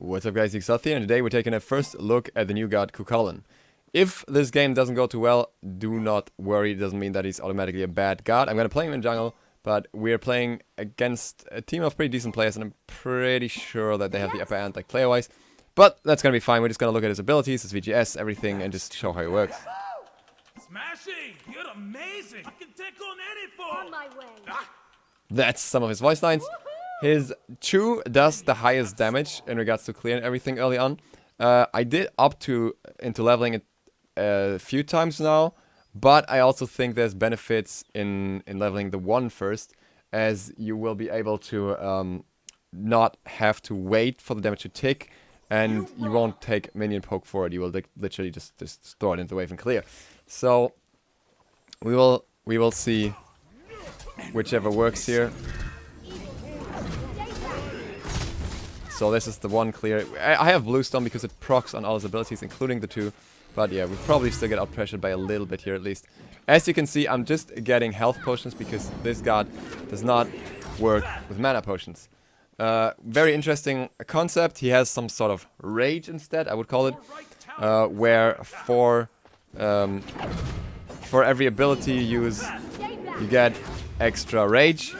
What's up guys, ZiSotto here, and today we're taking a first look at the new god Cu Chulainn. If this game doesn't go too well, do not worry, it doesn't mean that he's automatically a bad god. I'm gonna play him in jungle, but we're playing against a team of pretty decent players, and I'm pretty sure that they have the upper hand, like player-wise. But that's gonna be fine, we're just gonna look at his abilities, his VGS, everything, and just show how he works. Smashing! You're amazing! I can take on any foe! On my way. That's some of his voice lines. His Chu does the highest damage in regards to clearing everything early on. I did opt into leveling it a few times now, but I also think there's benefits in leveling the 1 first, as you will be able to not have to wait for the damage to tick, and you won't take minion poke for it. You will literally just throw it into the wave and clear. So we will see whichever works here. So this is the 1 clear. I have Bluestone because it procs on all his abilities, including the 2. But yeah, we probably still get out-pressured by a little bit here at least. As you can see, I'm just getting health potions because this god does not work with mana potions. Very interesting concept. He has some sort of rage instead, I would call it. Where for every ability you use, you get extra rage.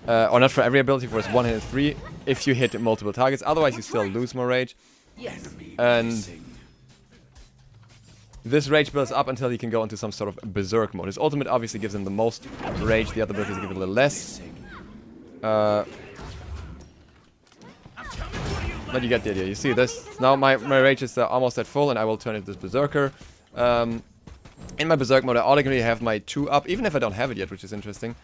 Or not for every ability, for his 1 hit and 3. If you hit multiple targets, otherwise you still lose more rage. And this rage builds up until he can go into some sort of berserk mode. His ultimate obviously gives him the most rage, the other abilities give him a little less. But you get the idea. You see this. Now my rage is almost at full, and I will turn into this berserker. In my berserk mode I automatically have my Chu up, even if I don't have it yet, which is interesting.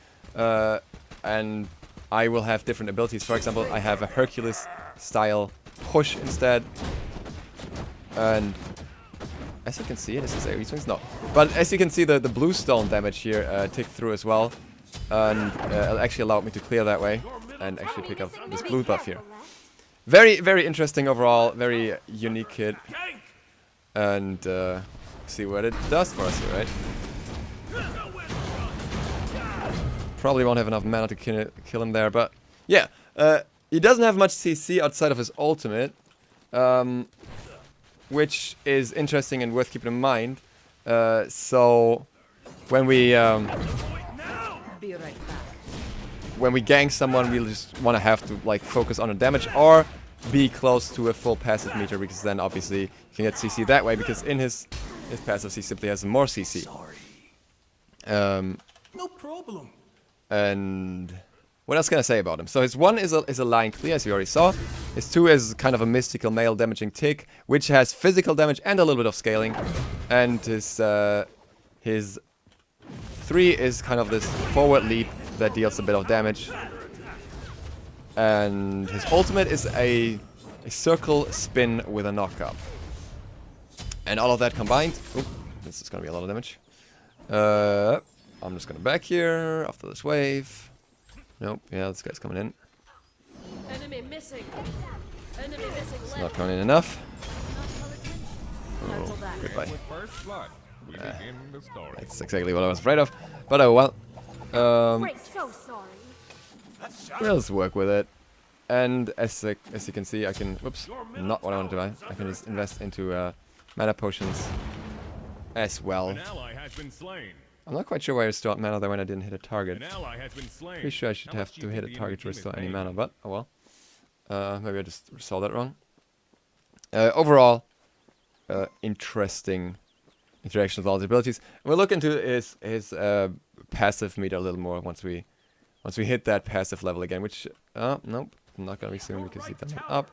And I will have different abilities. For example, I have a Hercules style push instead. And as you can see, this is AoE swings? No. But as you can see, the Bluestone damage here ticked through as well. And it actually allowed me to clear that way and actually pick up this blue buff here. Very, very interesting overall. Very unique kid. And see what it does for us here, right? Probably won't have enough mana to kill him there, but yeah, he doesn't have much CC outside of his ultimate, which is interesting and worth keeping in mind. So when we gank someone, we just want to have to like focus on the damage or be close to a full passive meter, because then obviously you can get CC that way, because in his passive he simply has more CC. No problem. And what else can I say about him? So his 1 is a line clear, as you already saw. His 2 is kind of a mystical male damaging tick, which has physical damage and a little bit of scaling. And his 3 is kind of this forward leap that deals a bit of damage. And his ultimate is a circle spin with a knockup. And all of that combined... Oop, this is going to be a lot of damage. I'm just gonna back here after this wave. Nope, yeah, this guy's coming in. Enemy missing. Enemy missing. It's not coming in enough. Oh, goodbye. That's exactly what I was afraid of. But oh well. We're so sorry. We'll just work with it. And as you can see, I can... Whoops, not what I wanted to buy. I can just invest into mana potions as well. I'm not quite sure why I restored mana there when I didn't hit a target. Pretty sure I should have to hit a target to restore any mana, but oh well. Maybe I just saw that wrong. Overall, interesting interaction with all the abilities. And we'll look into his passive meter a little more once we hit that passive level again. Which nope, not gonna be soon because he doesn't up.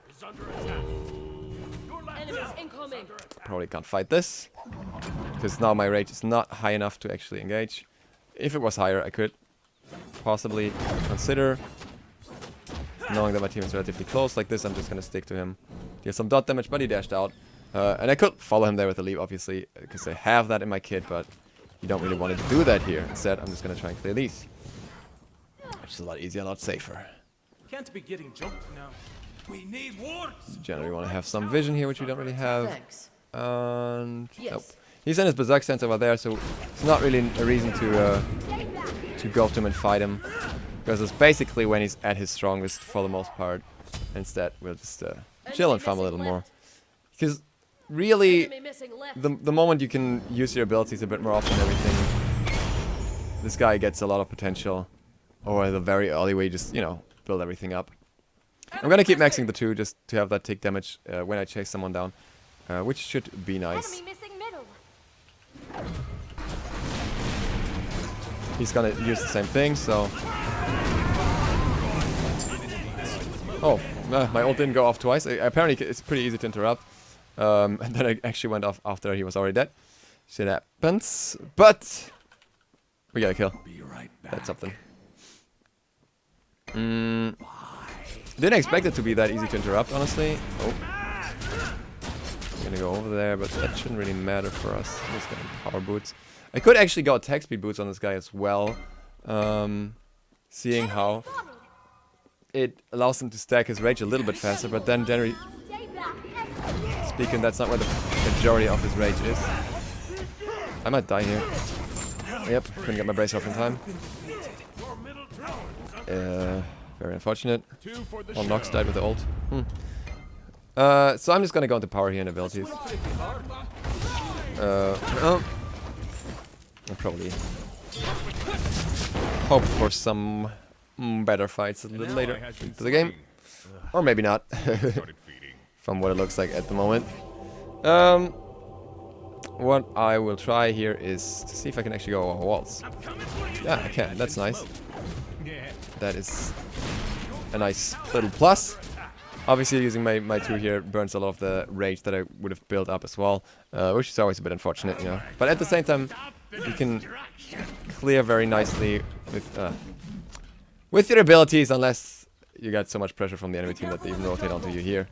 Probably can't fight this, because now my rage is not high enough to actually engage. If it was higher, I could possibly consider, knowing that my team is relatively close. Like this, I'm just going to stick to him. Deal some dot damage, but he dashed out. And I could follow him there with a leap, obviously, because I have that in my kit, but you don't really want to do that here. Instead, I'm just going to try and clear these, which is a lot easier, a lot safer. Can't be getting jumped now. We need wards. Generally want to have some vision here, which we don't really have. Thanks. And Yes. nope. He's in his berserk stance over there, so it's not really a reason to go up to him and fight him, because it's basically when he's at his strongest for the most part. Instead, we'll just chill and farm a little more. Because really, Enemy missing left. the moment you can use your abilities a bit more often and everything, this guy gets a lot of potential. Or the very early way, just, you know, build everything up. I'm gonna keep maxing the 2 just to have that tick damage when I chase someone down. Which should be nice. Enemy missing middle. He's gonna use the same thing, so... Oh, my ult didn't go off twice. Apparently it's pretty easy to interrupt. And then I actually went off after he was already dead. Shit happens. But... we got a kill. That's something. Didn't expect it to be that easy to interrupt, honestly. Oh. I'm gonna go over there, but that shouldn't really matter for us. I'm just getting power boots. I could actually go attack speed boots on this guy as well. Seeing how it allows him to stack his rage a little bit faster, but then generally speaking, that's not where the majority of his rage is. I might die here. Yep, couldn't get my brace off in time. Very unfortunate. Well, Nox died with the ult. So I'm just gonna go into power here and abilities. I'll probably hope for some better fights a little later into the game. Or maybe not. From what it looks like at the moment. What I will try here is to see if I can actually go over walls. Yeah, I can. That's nice. That is a nice little plus. Obviously, using my 2 here burns a lot of the rage that I would have built up as well, which is always a bit unfortunate, you know. But at the same time, you can clear very nicely with your abilities, unless you got so much pressure from the enemy team that they even rotate onto you here.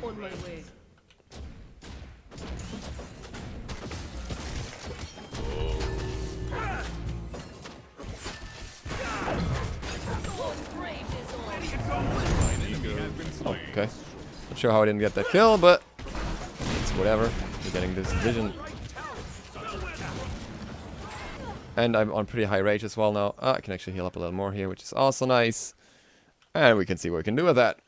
On my way. Oh, okay. Not sure how I didn't get that kill, but it's whatever. We're getting this vision. And I'm on pretty high rage as well now. I can actually heal up a little more here, which is also nice. And we can see what we can do with that.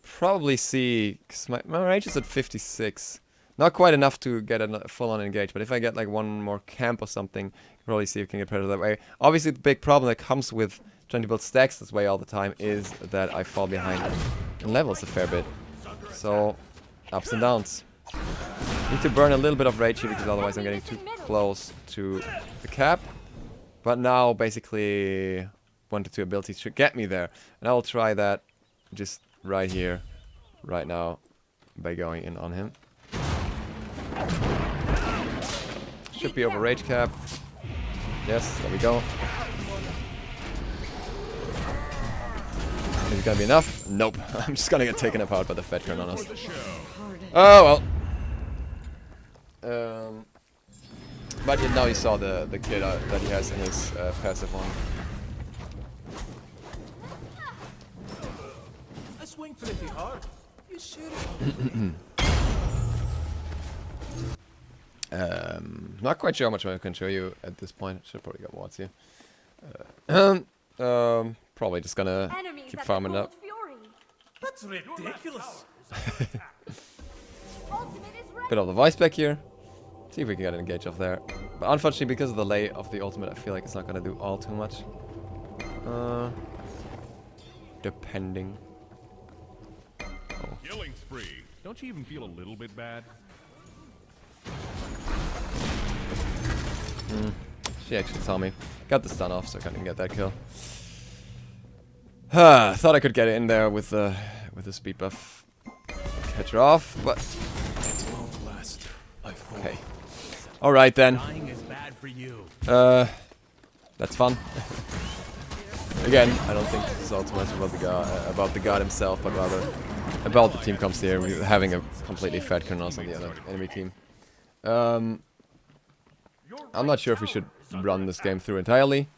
Probably see, because my rage is at 56. Not quite enough to get a full-on engage, but if I get like one more camp or something, probably see if we can get better that way. Obviously, the big problem that comes with trying to build stacks this way all the time is that I fall behind in levels a fair bit. So, ups and downs. Need to burn a little bit of rage here because otherwise I'm getting too close to the cap. But now, basically, 1 to 2 abilities should get me there. And I'll try that just right here, right now, by going in on him. Should be over rage cap. Yes, there we go. Is it gonna be enough? Nope. I'm just gonna get taken apart by the Fed turn on us. Oh well. But now you saw the kit that he has in his passive on. I swing pretty hard. You shoot Not quite sure how much I can show you at this point. Should probably get wards here. Probably just gonna keep farming up. That's ridiculous. Bit of the voice back here. See if we can get an engage off there. But unfortunately, because of the lay of the ultimate, I feel like it's not gonna do all too much. Depending. Oh. Killing spree. Don't you even feel a little bit bad? She actually saw me. Got the stun off, so I couldn't get that kill. Thought I could get it in there with the speed buff. Catch her off, but okay. All right then. That's fun. Again, I don't think this is all too much about the god himself, but rather about the team comps here, having a completely fat Kronos on the other enemy team. I'm not sure if we should run this game through entirely.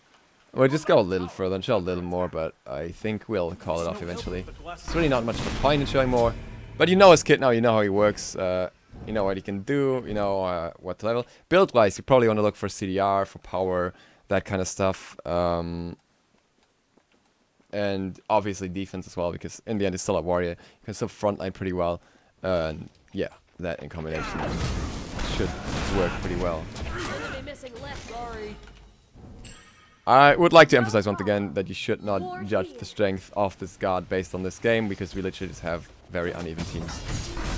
We'll just go a little further and show a little more, but I think we'll call it off eventually. It's really not much of a point in showing more, but you know his kit now, you know how he works, you know what he can do, you know what level. Build-wise, you probably want to look for CDR, for power, that kind of stuff. And obviously defense as well, because in the end it's still a warrior. You can still frontline pretty well. And yeah, that in combination should work pretty well. Enemy missing left. Sorry. I would like to emphasize once again that you should not judge the strength of this god based on this game, because we literally just have very uneven teams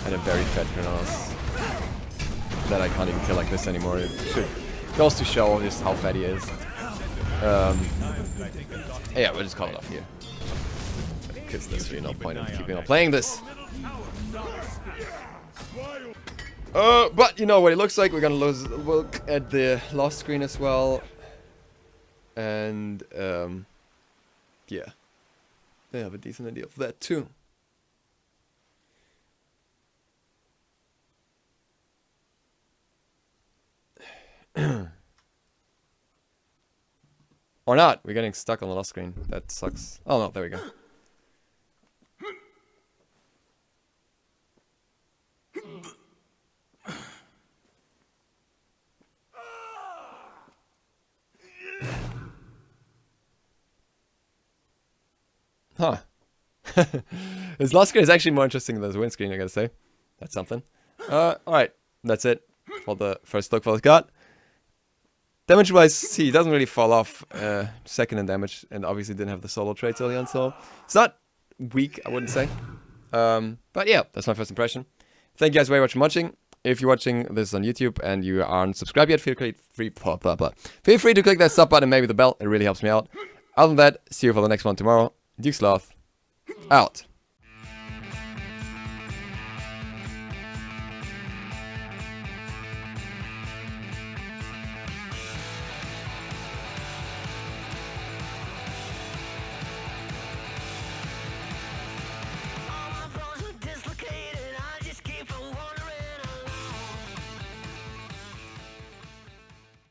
and a very fat Kronos that I can't even kill like this anymore. It goes to show just how fat he is. Yeah, we'll just call it off here, because there's really no point in keeping on playing this. But you know what it looks like. We're gonna look at the lost screen as well. And, yeah. They have a decent idea of that too. Or not. We're getting stuck on the lost screen. That sucks. Oh no, there we go. Huh. This lost screen is actually more interesting than the win screen, I gotta say. That's something. Alright. That's it for the first look for the god. Damage wise, see, he doesn't really fall off second in damage, and obviously didn't have the solo traits early on, so it's not weak, I wouldn't say. But yeah, that's my first impression. Thank you guys very much for watching. If you're watching this on YouTube and you aren't subscribed yet, feel free to click that sub button and maybe the bell. It really helps me out. Other than that, see you for the next one tomorrow. ZiSotto, out.